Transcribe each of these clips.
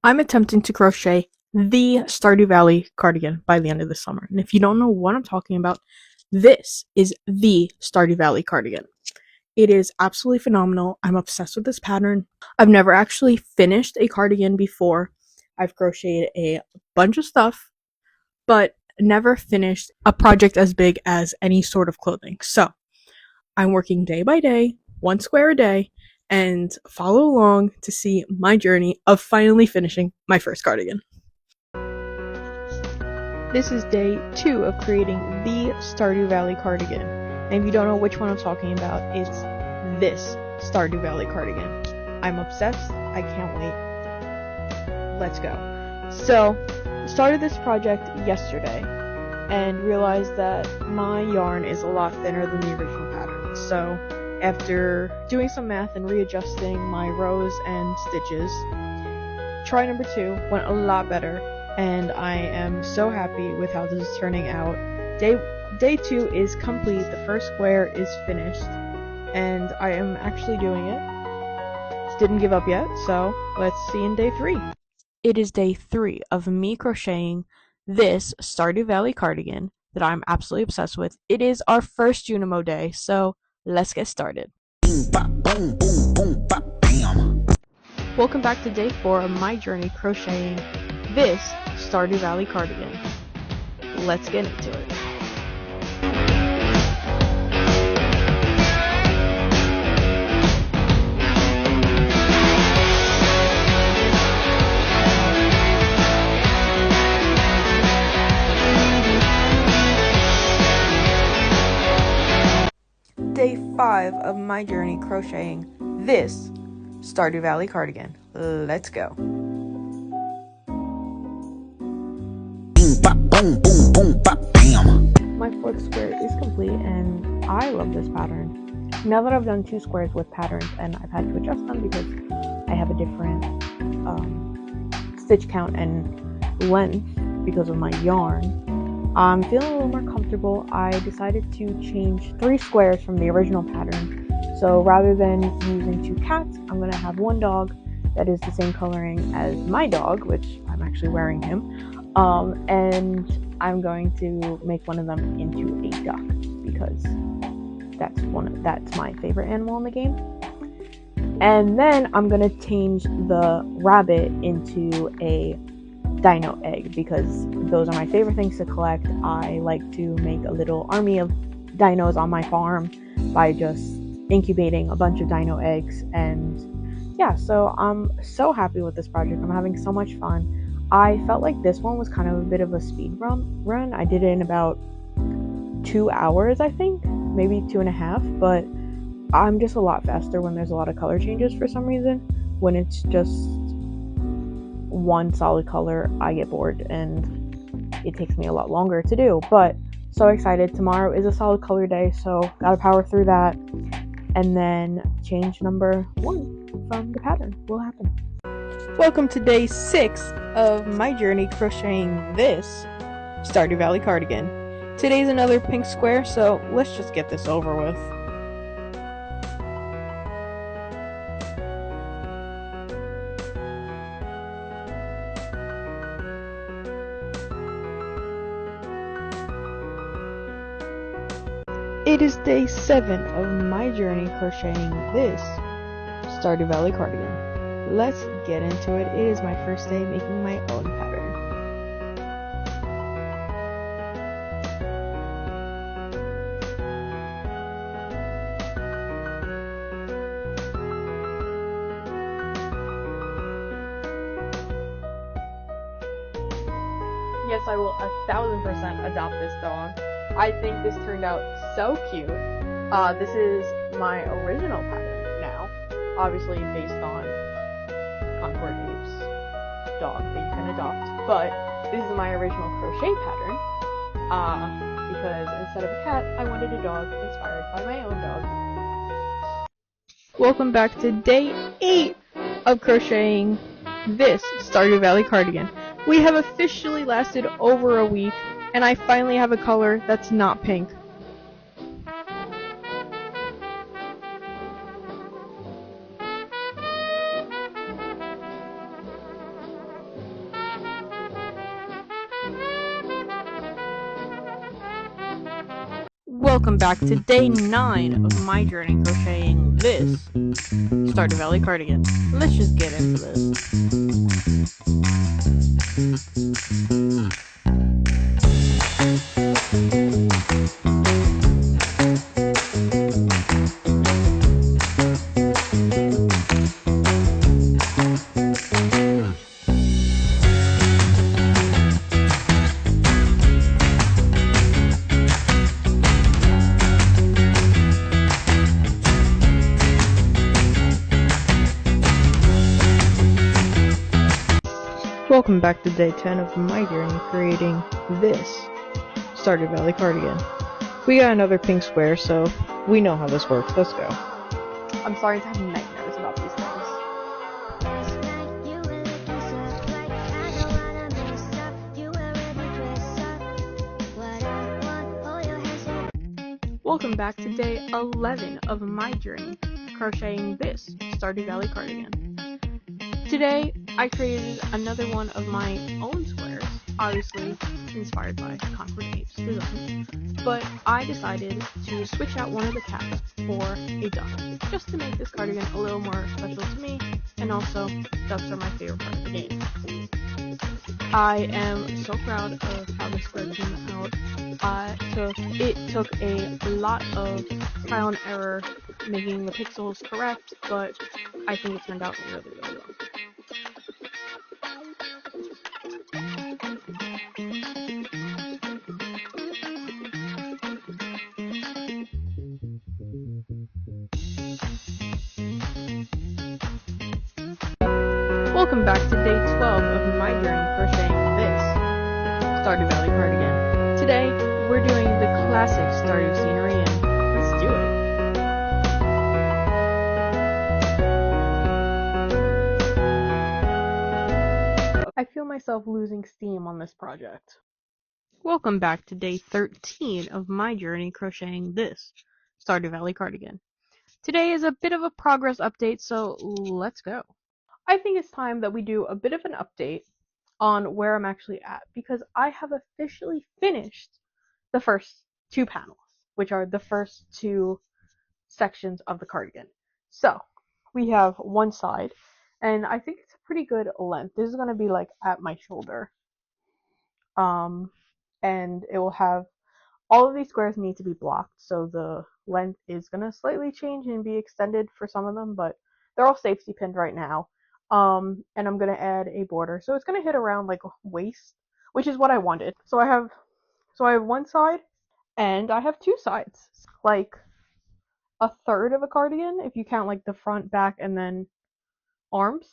I'm attempting to crochet the Stardew Valley cardigan by the end of the summer. And if you don't know what I'm talking about, this is the Stardew Valley cardigan. It is absolutely phenomenal. I'm obsessed with this pattern. I've never actually finished a cardigan before. I've crocheted a bunch of stuff, but never finished a project as big as any sort of clothing. So I'm working day by day, one square a day, and follow along to see my journey of finally finishing my first cardigan. This is day 2 of creating the Stardew Valley cardigan. And if you don't know which one I'm talking about, it's this Stardew Valley cardigan. I'm obsessed. I can't wait. Let's go. So, started this project yesterday and realized that my yarn is a lot thinner than the original pattern. So, after doing some math and readjusting my rows and stitches, try number 2 went a lot better, and I am so happy with how this is turning out. Day 2 is complete, the first square is finished, and I am actually doing it. Didn't give up yet, so let's see in day 3. It is day 3 of me crocheting this Stardew Valley cardigan that I'm absolutely obsessed with. It is our first Junimo day, so let's get started. Welcome back to day 4 of my journey crocheting this Stardew Valley cardigan. Let's get into it. Day 5 of my journey crocheting this Stardew Valley cardigan. Let's go. My 4th square is complete and I love this pattern. Now that I've done 2 squares with patterns and I've had to adjust them because I have a different stitch count and length because of my yarn, I'm feeling a little more comfortable. I decided to change 3 squares from the original pattern. So rather than using 2 cats, I'm going to have 1 dog that is the same coloring as my dog, which I'm actually wearing him. And I'm going to make one of them into a duck because that's my favorite animal in the game. And then I'm going to change the rabbit into a dino egg because those are my favorite things to collect. I like to make a little army of dinos on my farm by just incubating a bunch of dino eggs. And yeah, so I'm so happy with this project. I'm having so much fun. I felt like this one was kind of a bit of a speed run. I did it in about 2 hours, I think, maybe 2.5, but I'm just a lot faster when there's a lot of color changes for some reason. When it's just one solid color, I get bored and it takes me a lot longer to do. But so excited. Tomorrow is a solid color day, so gotta power through that. And then change number 1 from the pattern will happen. Welcome to day 6 of my journey crocheting this Stardew Valley cardigan. Today's another pink square, so let's just get this over with. It is day 7 of my journey crocheting this Stardew Valley cardigan. Let's get into it. It is my first day making my own pattern. Yes, I will 1000% adopt this dog. I think this turned out so cute. This is my original pattern now, obviously based on Concord Ape's dog that you can adopt, but this is my original crochet pattern, because instead of a cat, I wanted a dog inspired by my own dog. Welcome back to day 8 of crocheting this Stardew Valley cardigan. We have officially lasted over a week, and I finally have a color that's not pink. Welcome back to day 9 of my journey crocheting this Stardew Valley cardigan. Let's just get into this. Welcome back to day 10 of my journey creating this Stardew Valley cardigan. We got another pink square, so we know how this works. Let's go. I'm starting to have nightmares about these things. Welcome back to day 11 of my journey crocheting this Stardew Valley cardigan. Today, I created another one of my own squares, obviously inspired by Concrete Apes design, but I decided to switch out one of the cats for a duck, just to make this cardigan a little more special to me, and also, ducks are my favorite part of the game. I am so proud of how this square came out. It took a lot of trial and error making the pixels correct, but I think it turned out really, really well. Welcome back to day 12 of my journey crocheting this Stardew Valley cardigan. Today, we're doing the classic Stardew scenery, and let's do it. I feel myself losing steam on this project. Welcome back to day 13 of my journey crocheting this Stardew Valley cardigan. Today is a bit of a progress update, so let's go. I think it's time that we do a bit of an update on where I'm actually at, because I have officially finished the first 2 panels, which are the first 2 sections of the cardigan. So, we have one side, and I think it's a pretty good length. This is going to be like at my shoulder. And it will have, all of these squares need to be blocked, so the length is going to slightly change and be extended for some of them, but they're all safety pinned right now. And I'm going to add a border, so it's going to hit around like waist, which is what I wanted. So I have one side, and I have 2 sides, like a third of a cardigan if you count like the front, back, and then arms.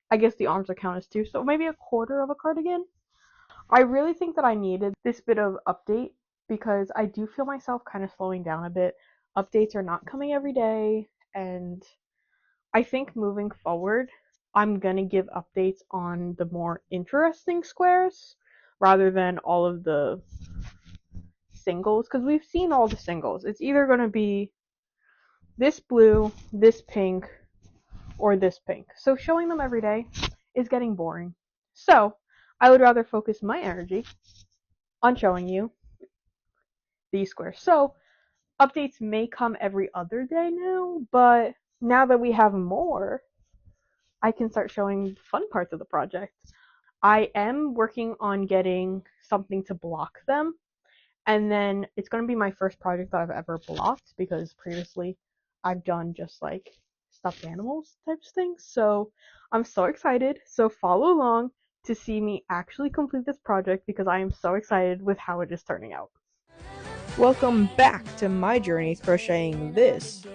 I guess the arms are counted as 2, so maybe a quarter of a cardigan. I really think that I needed this bit of update because I do feel myself kind of slowing down a bit. Updates are not coming every day, and I think moving forward, I'm gonna give updates on the more interesting squares rather than all of the singles, because we've seen all the singles. It's either gonna be this blue, this pink, or this pink. So showing them every day is getting boring. So I would rather focus my energy on showing you these squares. So updates may come every other day now, but now that we have more, I can start showing fun parts of the project. I am working on getting something to block them, and then it's going to be my first project that I've ever blocked, because previously I've done just like stuffed animals types things. So I'm so excited. So follow along to see me actually complete this project, because I am so excited with how it is turning out. Welcome back to my journey crocheting this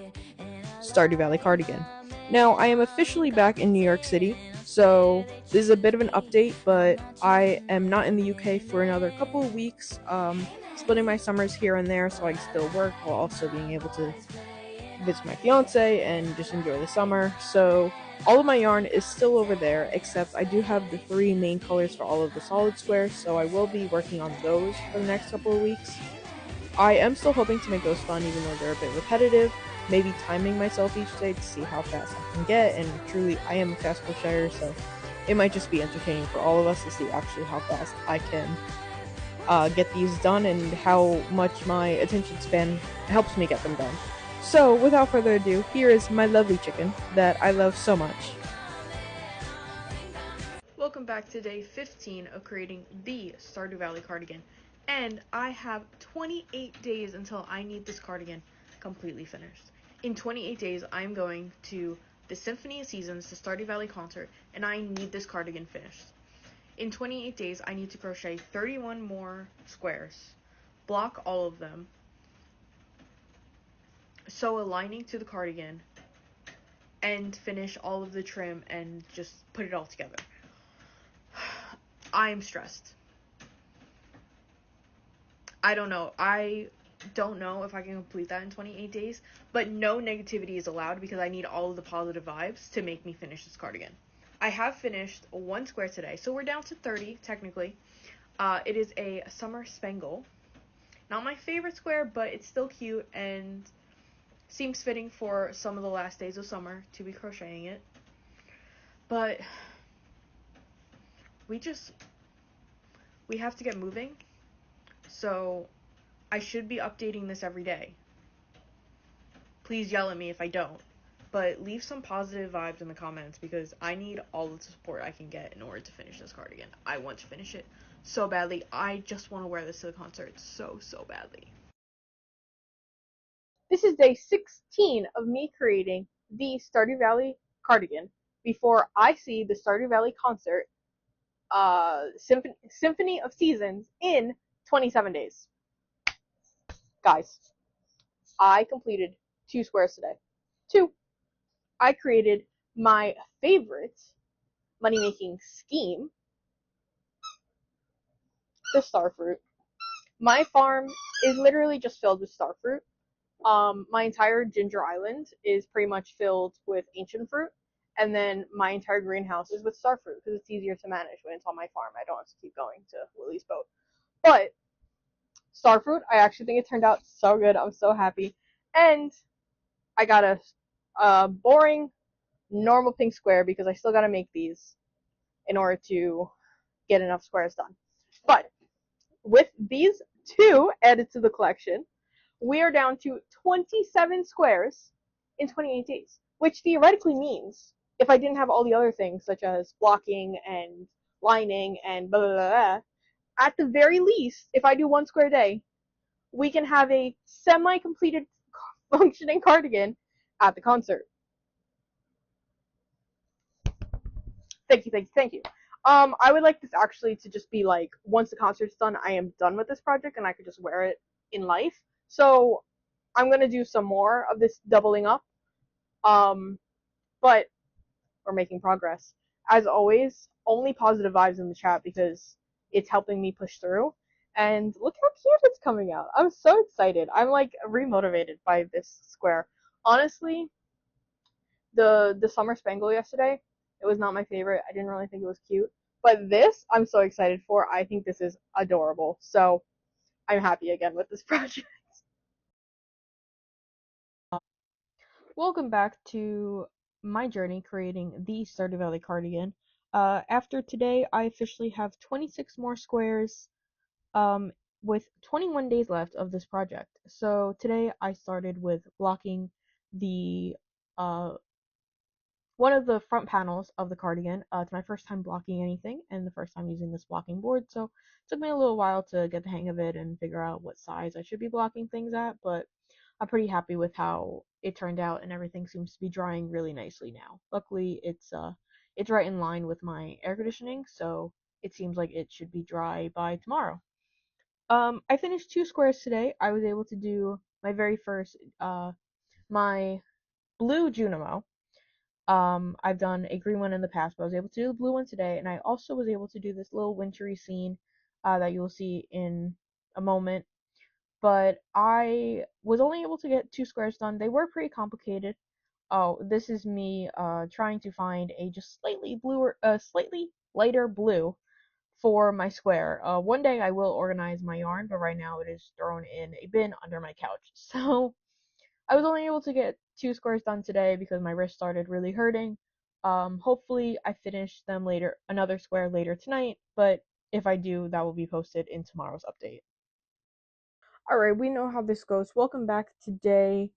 Stardew Valley cardigan. Now, I am officially back in New York City, so this is a bit of an update, but I am not in the UK for another couple of weeks, splitting my summers here and there so I can still work while also being able to visit my fiance and just enjoy the summer. So all of my yarn is still over there, except I do have the 3 main colors for all of the solid squares, so I will be working on those for the next couple of weeks. I am still hoping to make those fun, even though they're a bit repetitive. Maybe timing myself each day to see how fast I can get, and truly, I am a fast crocheter, so it might just be entertaining for all of us to see actually how fast I can get these done and how much my attention span helps me get them done. So, without further ado, here is my lovely chicken that I love so much. Welcome back to day 15 of creating the Stardew Valley cardigan. And I have 28 days until I need this cardigan completely finished. In 28 days, I'm going to the Symphony of Seasons, the Stardew Valley concert, and I need this cardigan finished. In 28 days, I need to crochet 31 more squares, block all of them, sew a lining to the cardigan, and finish all of the trim and just put it all together. I'm stressed. I don't know. I don't know if I can complete that in 28 days, but no negativity is allowed because I need all of the positive vibes to make me finish this cardigan. I have finished one square today, so we're down to 30 technically. It is a summer spangle. Not my favorite square, but it's still cute and seems fitting for some of the last days of summer to be crocheting it. But we have to get moving, so I should be updating this every day. Please yell at me if I don't, but leave some positive vibes in the comments because I need all the support I can get in order to finish this cardigan. I want to finish it so badly. I just want to wear this to the concert so badly. This is day 16 of me creating the Stardew Valley cardigan before I see the Stardew Valley concert, Symphony of Seasons, in 27 days. Guys, I completed 2 squares today. 2. I created my favorite money-making scheme, the starfruit. My farm is literally just filled with starfruit. My entire ginger island is pretty much filled with ancient fruit, and then my entire greenhouse is with starfruit because it's easier to manage when it's on my farm. I don't have to keep going to Willie's boat. But starfruit, I actually think it turned out so good. I'm so happy. And I got a boring normal pink square because I still got to make these in order to get enough squares done. But with these 2 added to the collection, we are down to 27 squares in 28 days, which theoretically means if I didn't have all the other things such as blocking and lining and blah blah blah, at the very least, if I do 1 square a day, we can have a semi-completed functioning cardigan at the concert. Thank you, thank you, thank you. I would like this actually to just be like, once the concert's done, I am done with this project and I could just wear it in life. So I'm gonna do some more of this doubling up. But we're making progress. As always, only positive vibes in the chat because it's helping me push through. And look how cute it's coming out. I'm so excited. I'm like remotivated by this square. Honestly, the summer spangle yesterday, it was not my favorite. I didn't really think it was cute. But this, I'm so excited for. I think this is adorable. So I'm happy again with this project. Welcome back to my journey creating the Stardew Valley cardigan. After today, I officially have 26 more squares, um, with 21 days left of this project. So today I started with blocking the uh, one of the front panels of the cardigan. It's my first time blocking anything and the first time using this blocking board, so it took me a little while to get the hang of it and figure out what size I should be blocking things at, but I'm pretty happy with how it turned out and everything seems to be drying really nicely now. Luckily, it's right in line with my air conditioning, so it seems like it should be dry by tomorrow. I finished 2 squares today. I was able to do my very first my blue Junimo. I've done a green one in the past, but I was able to do the blue one today, and I also was able to do this little wintry scene that you will see in a moment. But I was only able to get 2 squares done. They were pretty complicated. Oh, this is me trying to find a just slightly bluer, slightly lighter blue for my square. One day I will organize my yarn, but right now it is thrown in a bin under my couch. So I was only able to get 2 squares done today because my wrist started really hurting. Hopefully I finish them later, another square later tonight, but If I do, that will be posted in tomorrow's update. Alright, we know how this goes. Welcome back to day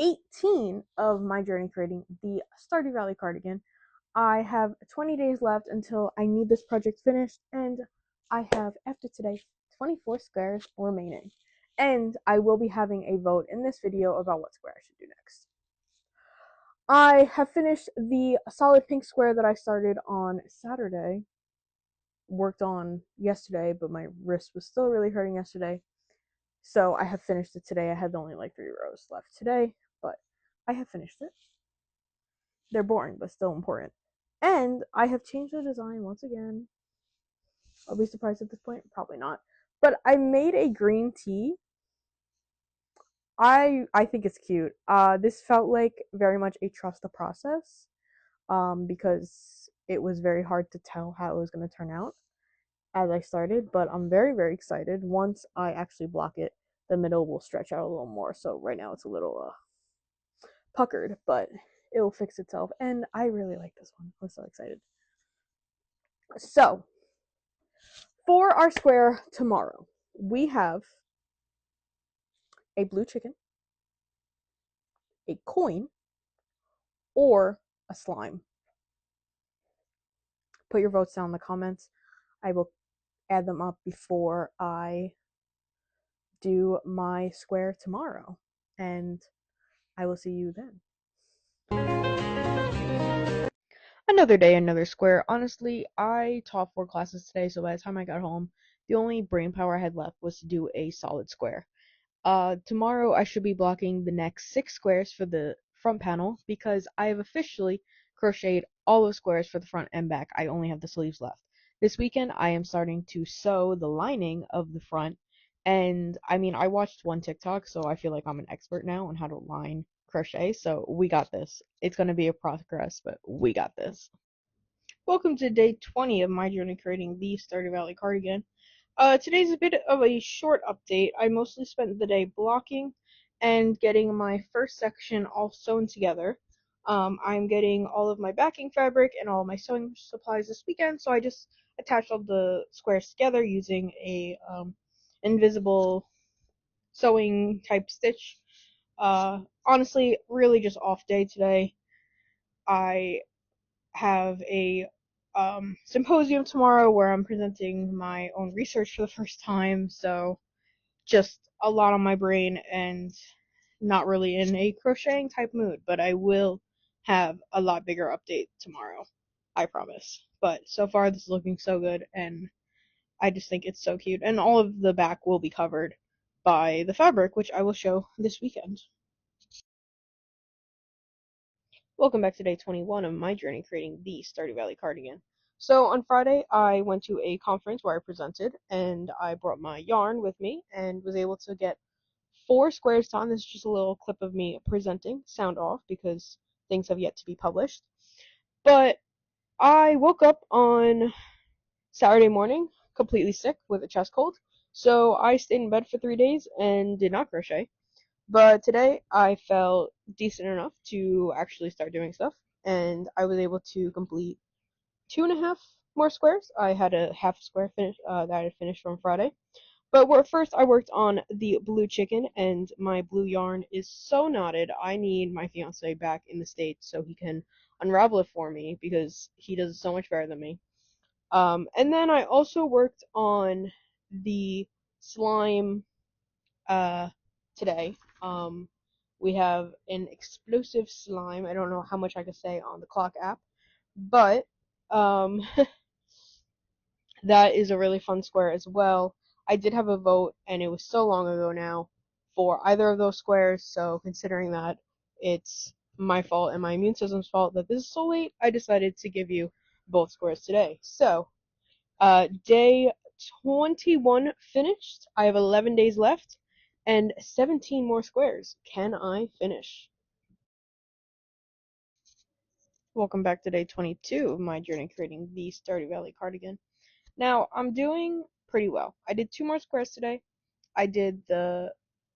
18 of my journey creating the Stardew Valley cardigan. I have 20 days left until I need this project finished, and I have, after today, 24 squares remaining. And I will be having a vote in this video about what square I should do next. I have finished the solid pink square that I started on Saturday, worked on yesterday, but my wrist was still really hurting yesterday. So I have finished it today. I had only like 3 rows left today, but I have finished it. They're boring, but still important. And I have changed the design once again. I'll be surprised at this point. Probably not. But I made a green tea. I think it's cute. This felt like very much a trust the process. Because it was very hard to tell how it was going to turn out as I started, but I'm very, very excited. Once I actually block it, the middle will stretch out a little more. So right now it's a little puckered, but it will fix itself. And I really like this one. I'm so excited. So for our square tomorrow, we have a blue chicken, a coin, or a slime. Put your votes down in the comments. I will add them up before I do my square tomorrow, and I will see you then. Another day, another square. Honestly, I taught 4 classes today, so by the time I got home, the only brain power I had left was to do a solid square. Tomorrow I should be blocking the next 6 squares for the front panel because I have officially crocheted all the squares for the front and back. I only have the sleeves left. This weekend I am starting to sew the lining of the front, and I mean I watched one TikTok, so I feel like I'm an expert now on how to line crochet, so we got this. It's going to be a progress, but we got this. Welcome to day 20 of my journey creating the Stardew Valley cardigan. Today's a bit of a short update. I mostly spent the day blocking and getting my first section all sewn together. I'm getting all of my backing fabric and all my sewing supplies this weekend, so I just attached all the squares together using a invisible sewing type stitch. Honestly, really just off day today. I have a symposium tomorrow where I'm presenting my own research for the first time, so just a lot on my brain and not really in a crocheting type mood, but I will have a lot bigger update tomorrow. I promise. But so far this is looking so good, and I just think it's so cute, and all of the back will be covered by the fabric, which I will show this weekend. Welcome back to day 21 of my journey creating the Stardew Valley cardigan. So on Friday, I went to a conference where I presented, and I brought my yarn with me and was able to get 4 squares done. This is just a little clip of me presenting, sound off, because things have yet to be published. But I woke up on Saturday morning completely sick with a chest cold, so I stayed in bed for 3 days and did not crochet. But today I felt decent enough to actually start doing stuff, and I was able to complete 2.5 more squares. I had a half square finish that I had finished from Friday. But first I worked on the blue chicken, and my blue yarn is so knotted. I need my fiance back in the States so he can unravel it for me because he does it so much better than me. And then I also worked on the slime today. We have an explosive slime. I don't know how much I could say on the clock app, but um, that is a really fun square as well. I did have a vote, and it was so long ago now, for either of those squares, so considering that it's my fault and my immune system's fault that this is so late, I decided to give you both squares today. So, day 21 finished. I have 11 days left and 17 more squares. Can I finish? Welcome back to day 22 of my journey creating the Stardew Valley cardigan. Now, I'm doing pretty well. I did 2 more squares today. I did the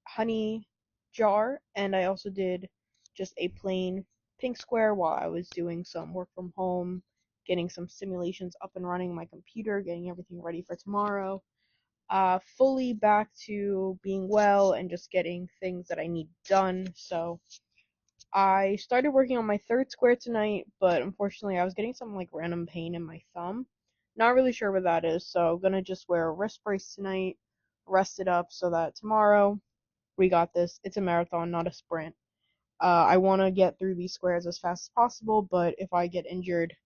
honey jar, and I also did just a plain pink square while I was doing some work from home getting some simulations up and running on my computer, getting everything ready for tomorrow. Fully back to being well and just getting things that I need done. So I started working on my third square tonight, but unfortunately I was getting some like random pain in my thumb. Not really sure what that is, so I'm gonna just wear a wrist brace tonight, rest it up so that tomorrow we got this. It's a marathon, not a sprint. I want to get through these squares as fast as possible, but if I get injured,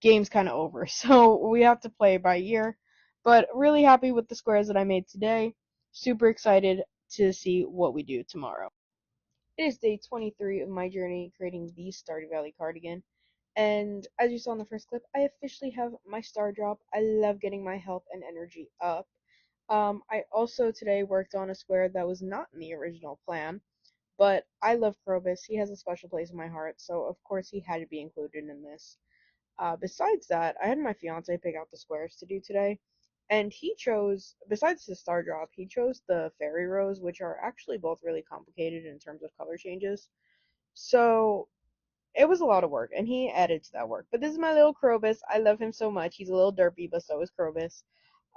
game's kind of over. So we have to play by ear. But really happy with the squares that I made today. Super excited to see what we do tomorrow. It is day 23 of my journey creating the Stardew Valley cardigan. And as you saw in the first clip, I officially have my star drop. I love getting my health and energy up. I also today worked on a square that was not in the original plan, but I love Krobus. He has a special place in my heart, so of course he had to be included in this. Besides that, I had my fiance pick out the squares to do today, and he chose, besides the star drop, he chose the fairy rows, which are actually both really complicated in terms of color changes. So it was a lot of work, and he added to that work. But this is my little Krobus. I love him so much. He's a little derpy, but so is Krobus.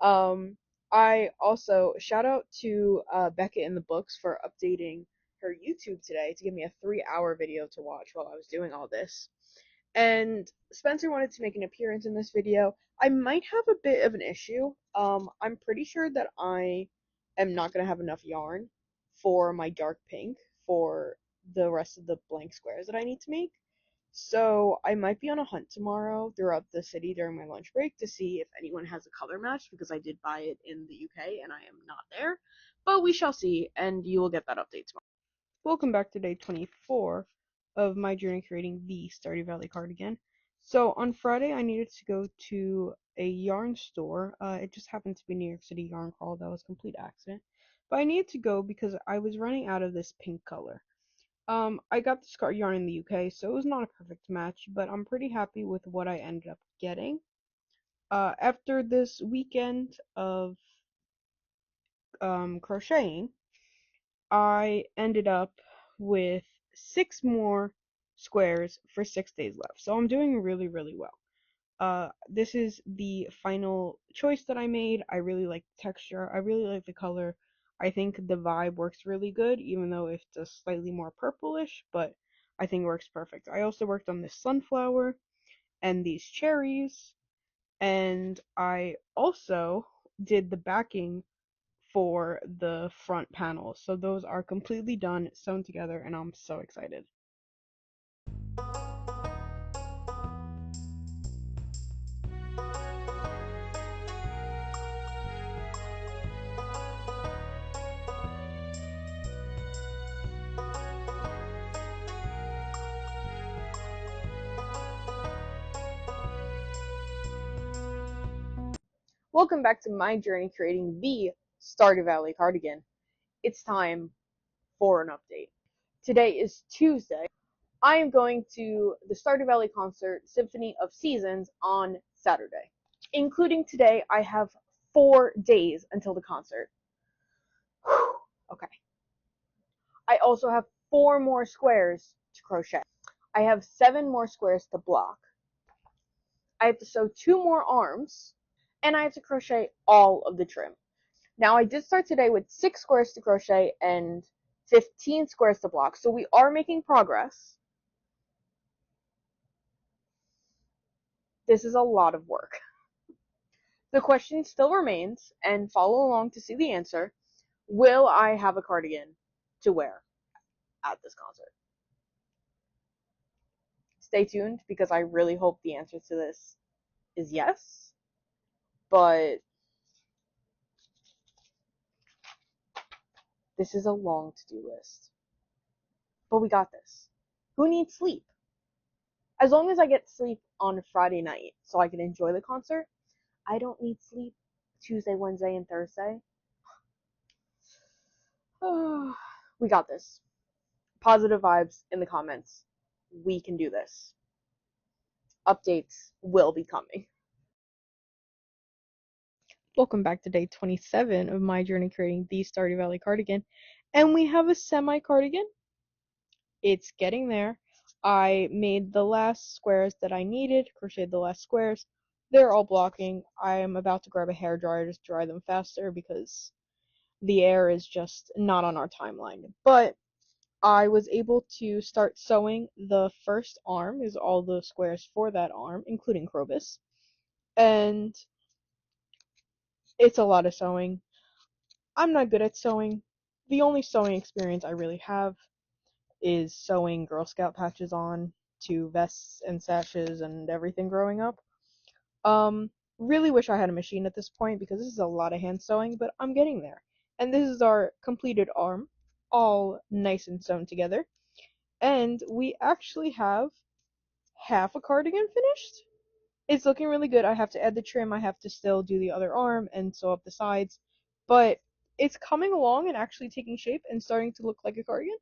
Um, I also shout out to Becca in the books for updating her YouTube today to give me a 3-hour video to watch while I was doing all this. And Spencer wanted to make an appearance in this video. I might have a bit of an issue. I'm pretty sure that I am not going to have enough yarn for my dark pink for the rest of the blank squares that I need to make. So I might be on a hunt tomorrow throughout the city during my lunch break to see if anyone has a color match, because I did buy it in the UK and I am not there. But we shall see, and you will get that update tomorrow. Welcome back to day 24 of my journey creating the Stardew Valley cardigan. So on Friday I needed to go to a yarn store. It just happened to be New York City Yarn Crawl. That was a complete accident. But I needed to go because I was running out of this pink color. I got this yarn in the UK, so it was not a perfect match, but I'm pretty happy with what I ended up getting. After this weekend of crocheting, I ended up with 6 more squares for 6 days left. So I'm doing really, really well. This is the final choice that I made. I really like the texture. I really like the color. I think the vibe works really good, even though it's just slightly more purplish, but I think it works perfect. I also worked on this sunflower and these cherries, and I also did the backing for the front panels. So those are completely done, sewn together, and I'm so excited. Welcome back to my journey creating the Stardew Valley cardigan. It's time for an update. Today is Tuesday. I am going to the Stardew Valley concert Symphony of Seasons on Saturday. Including today, I have 4 days until the concert. Whew. Okay. I also have 4 more squares to crochet. I have 7 more squares to block. I have to sew 2 more arms, and I have to crochet all of the trim. Now, I did start today with 6 squares to crochet and 15 squares to block, so we are making progress. This is a lot of work. The question still remains, and follow along to see the answer. Will I have a cardigan to wear at this concert? Stay tuned, because I really hope the answer to this is yes, but this is a long to-do list. But we got this. Who needs sleep? As long as I get sleep on Friday night so I can enjoy the concert, I don't need sleep Tuesday, Wednesday, and Thursday. We got this. Positive vibes in the comments. We can do this. Updates will be coming. Welcome back to day 27 of my journey creating the Stardew Valley cardigan. And we have a semi-cardigan. It's getting there. I made the last squares that I needed, crocheted the last squares. They're all blocking. I am about to grab a hairdryer to dry them faster because the air is just not on our timeline. But I was able to start sewing the first arm, is all the squares for that arm, including Krobus. And it's a lot of sewing. I'm not good at sewing. The only sewing experience I really have is sewing Girl Scout patches on to vests and sashes and everything growing up. Really wish I had a machine at this point because this is a lot of hand sewing, but I'm getting there. And this is our completed arm, all nice and sewn together. And we actually have half a cardigan finished. It's looking really good. I have to add the trim, I have to still do the other arm and sew up the sides, but it's coming along and actually taking shape and starting to look like a cardigan.